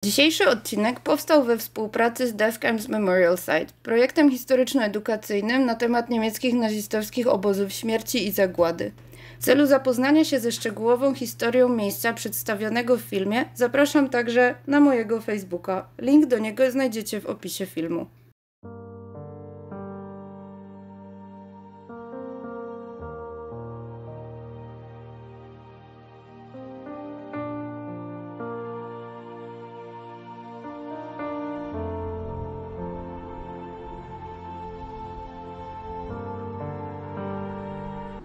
Dzisiejszy odcinek powstał we współpracy z Desk Arms Memorial Site, projektem historyczno-edukacyjnym na temat niemieckich nazistowskich obozów śmierci i zagłady. W celu zapoznania się ze szczegółową historią miejsca przedstawionego w filmie zapraszam także na mojego Facebooka. Link do niego znajdziecie w opisie filmu.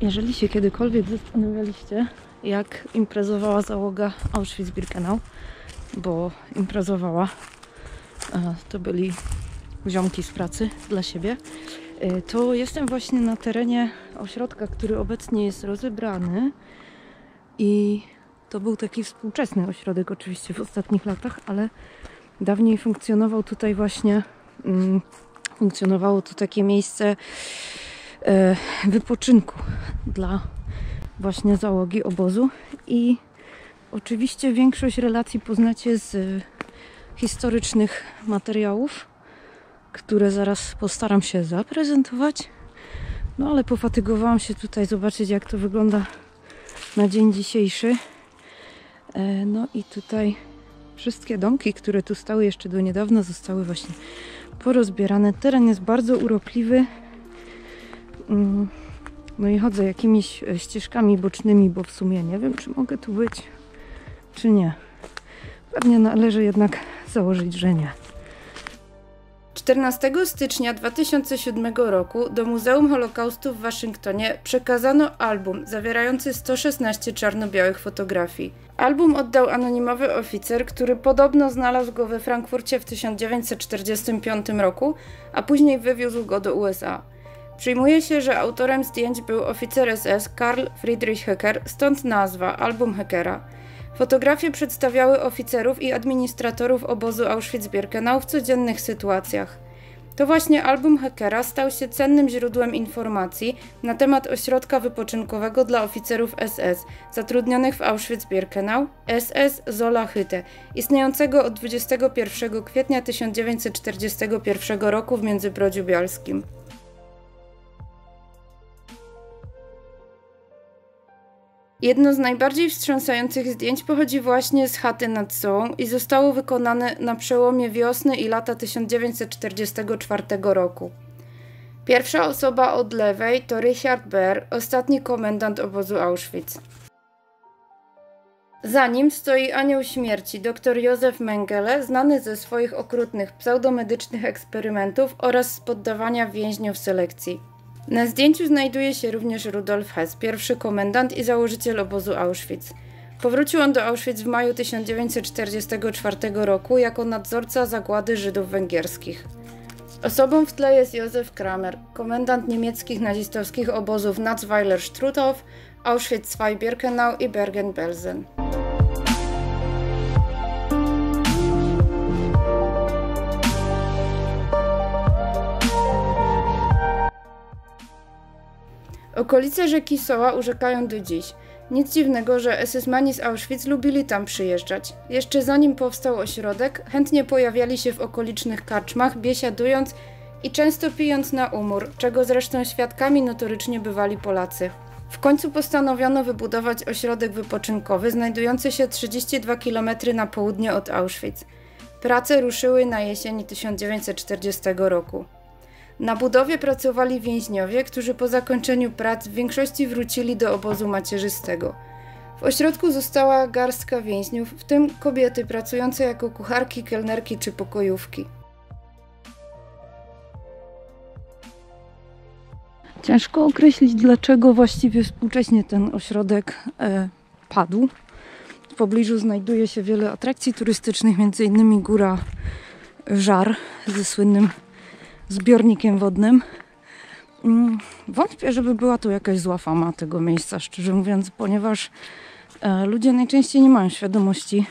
Jeżeli się kiedykolwiek zastanawialiście, jak imprezowała załoga Auschwitz-Birkenau, bo imprezowała, to byli ziomki z pracy dla siebie, to jestem właśnie na terenie ośrodka, który obecnie jest rozebrany i to był taki współczesny ośrodek oczywiście w ostatnich latach, ale dawniej funkcjonował tutaj właśnie, funkcjonowało tu takie miejsce wypoczynku dla właśnie załogi obozu i oczywiście większość relacji poznacie z historycznych materiałów, które zaraz postaram się zaprezentować. No ale pofatygowałam się tutaj zobaczyć, jak to wygląda na dzień dzisiejszy. No i tutaj wszystkie domki, które tu stały jeszcze do niedawna, zostały właśnie porozbierane. Teren jest bardzo urokliwy. No i chodzę jakimiś ścieżkami bocznymi, bo w sumie nie wiem, czy mogę tu być, czy nie. Pewnie należy jednak założyć, że nie. 14 stycznia 2007 roku do Muzeum Holokaustu w Waszyngtonie przekazano album zawierający 116 czarno-białych fotografii. Album oddał anonimowy oficer, który podobno znalazł go we Frankfurcie w 1945 roku, a później wywiózł go do USA. Przyjmuje się, że autorem zdjęć był oficer SS Karl Friedrich Hecker, stąd nazwa Album Heckera. Fotografie przedstawiały oficerów i administratorów obozu Auschwitz-Birkenau w codziennych sytuacjach. To właśnie album Heckera stał się cennym źródłem informacji na temat ośrodka wypoczynkowego dla oficerów SS zatrudnionych w Auschwitz-Birkenau, SS Zola Hütte, istniejącego od 21 kwietnia 1941 roku w Międzybrodziu Białskim. Jedno z najbardziej wstrząsających zdjęć pochodzi właśnie z chaty nad Sołą i zostało wykonane na przełomie wiosny i lata 1944 roku. Pierwsza osoba od lewej to Richard Baer, ostatni komendant obozu Auschwitz. Za nim stoi anioł śmierci, dr Józef Mengele, znany ze swoich okrutnych pseudomedycznych eksperymentów oraz z poddawania więźniów selekcji. Na zdjęciu znajduje się również Rudolf Hess, pierwszy komendant i założyciel obozu Auschwitz. Powrócił on do Auschwitz w maju 1944 roku jako nadzorca zagłady Żydów węgierskich. Osobą w tle jest Józef Kramer, komendant niemieckich nazistowskich obozów Natzweiler-Struthof, Auschwitz-II-Birkenau i Bergen-Belsen. Okolice rzeki Soła urzekają do dziś. Nic dziwnego, że SS-mani z Auschwitz lubili tam przyjeżdżać. Jeszcze zanim powstał ośrodek, chętnie pojawiali się w okolicznych karczmach, biesiadując i często pijąc na umór, czego zresztą świadkami notorycznie bywali Polacy. W końcu postanowiono wybudować ośrodek wypoczynkowy znajdujący się 32 km na południe od Auschwitz. Prace ruszyły na jesieni 1940 roku. Na budowie pracowali więźniowie, którzy po zakończeniu prac w większości wrócili do obozu macierzystego. W ośrodku została garstka więźniów, w tym kobiety pracujące jako kucharki, kelnerki czy pokojówki. Ciężko określić, dlaczego właściwie współcześnie ten ośrodek padł. W pobliżu znajduje się wiele atrakcji turystycznych, m.in. góra Żar ze słynnym zbiornikiem wodnym. Wątpię, żeby była tu jakaś zła fama tego miejsca, szczerze mówiąc, ponieważ ludzie najczęściej nie mają świadomości,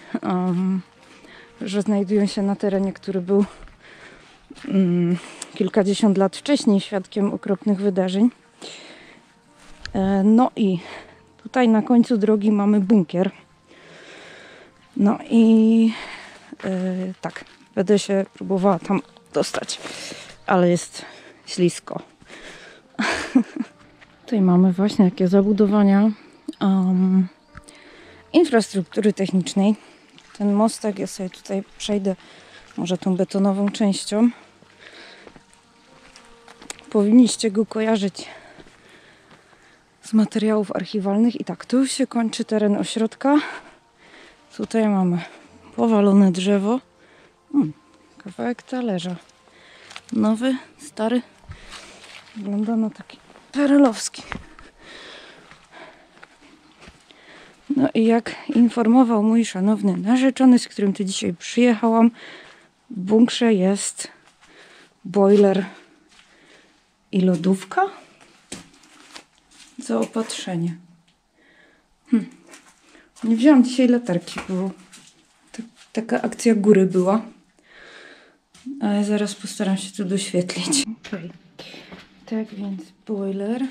że znajdują się na terenie, który był kilkadziesiąt lat wcześniej świadkiem okropnych wydarzeń. No i tutaj na końcu drogi mamy bunkier. No i tak, będę się próbowała tam dostać, ale jest ślisko. Tutaj mamy właśnie takie zabudowania infrastruktury technicznej. Ten mostek, ja sobie tutaj przejdę może tą betonową częścią. Powinniście go kojarzyć z materiałów archiwalnych. I tak, tu już się kończy teren ośrodka. Tutaj mamy powalone drzewo. Kawałek talerza. Nowy, stary. Wygląda na taki perelowski. No i jak informował mój szanowny narzeczony, z którym tu dzisiaj przyjechałam, w bunkrze jest boiler i lodówka. Zaopatrzenie. Nie wziąłam dzisiaj latarki, bo taka akcja góry była. Ale zaraz postaram się tu doświetlić. Okay. Tak więc boiler.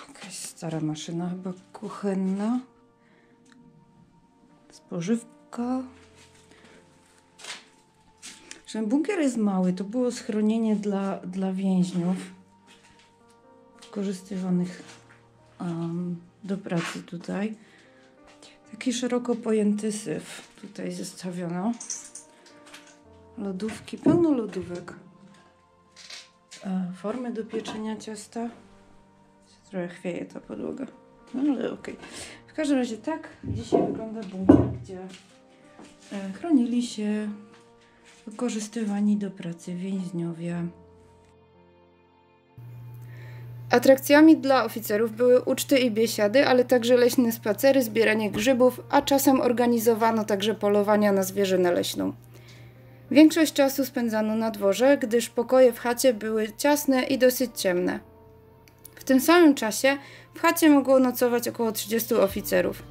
Jakaś stara maszyna, chyba kuchenna. Spożywka. Ten bunkier jest mały. To było schronienie dla więźniów wykorzystywanych do pracy tutaj. Taki szeroko pojęty syf tutaj zestawiono. Lodówki, pełno lodówek. Formy do pieczenia ciasta. Trochę chwieje ta podłoga. No ale okej. W każdym razie tak dzisiaj wygląda bunkier, gdzie chronili się wykorzystywani do pracy więźniowie. Atrakcjami dla oficerów były uczty i biesiady, ale także leśne spacery, zbieranie grzybów, a czasem organizowano także polowania na zwierzynę leśną. Większość czasu spędzano na dworze, gdyż pokoje w chacie były ciasne i dosyć ciemne. W tym samym czasie w chacie mogło nocować około 30 oficerów.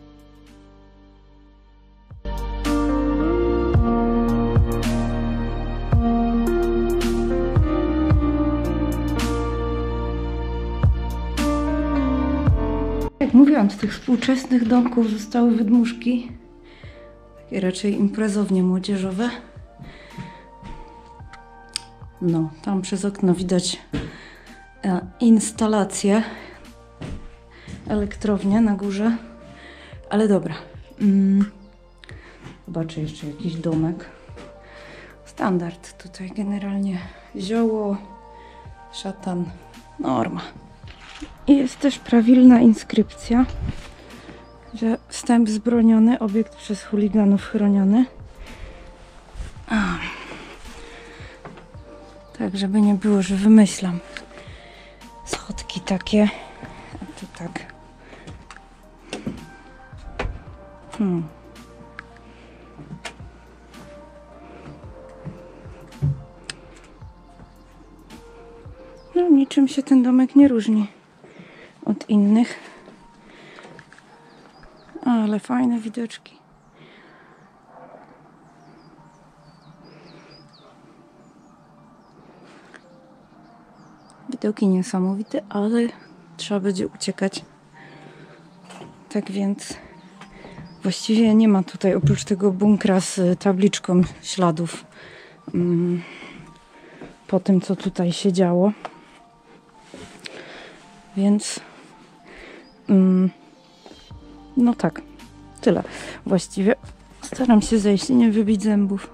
Jak mówiłam, z tych współczesnych domków zostały wydmuszki, takie raczej imprezownie młodzieżowe. No, tam przez okno widać instalację, elektrownię na górze, ale dobra. Zobaczę jeszcze jakiś domek. Standard tutaj generalnie. Zioło, szatan, norma. I jest też prawilna inskrypcja, że wstęp zbroniony, obiekt przez chuliganów chroniony. Tak, żeby nie było, że wymyślam. Schodki takie, a tu tak. No, niczym się ten domek nie różni od innych. Ale fajne widoczki. Widoki niesamowite, ale trzeba będzie uciekać. Tak więc właściwie nie ma tutaj oprócz tego bunkra z tabliczką śladów po tym, co tutaj się działo. Więc no tak, tyle. Właściwie staram się zejść i nie wybić zębów.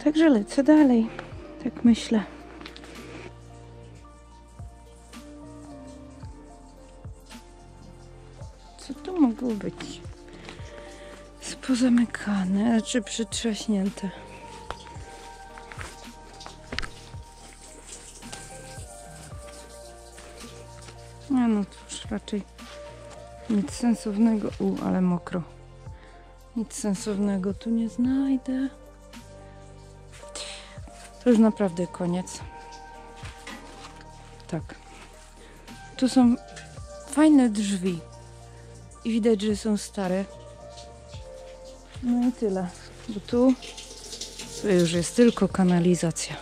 Także lecę dalej. Tak myślę. Co to mogło być? Pozamykane, czy przytrzaśnięte? No to już raczej nic sensownego. Ale mokro. Nic sensownego tu nie znajdę. To już naprawdę koniec. Tak. Tu są fajne drzwi. I widać, że są stare. No i tyle. Bo tu już jest tylko kanalizacja.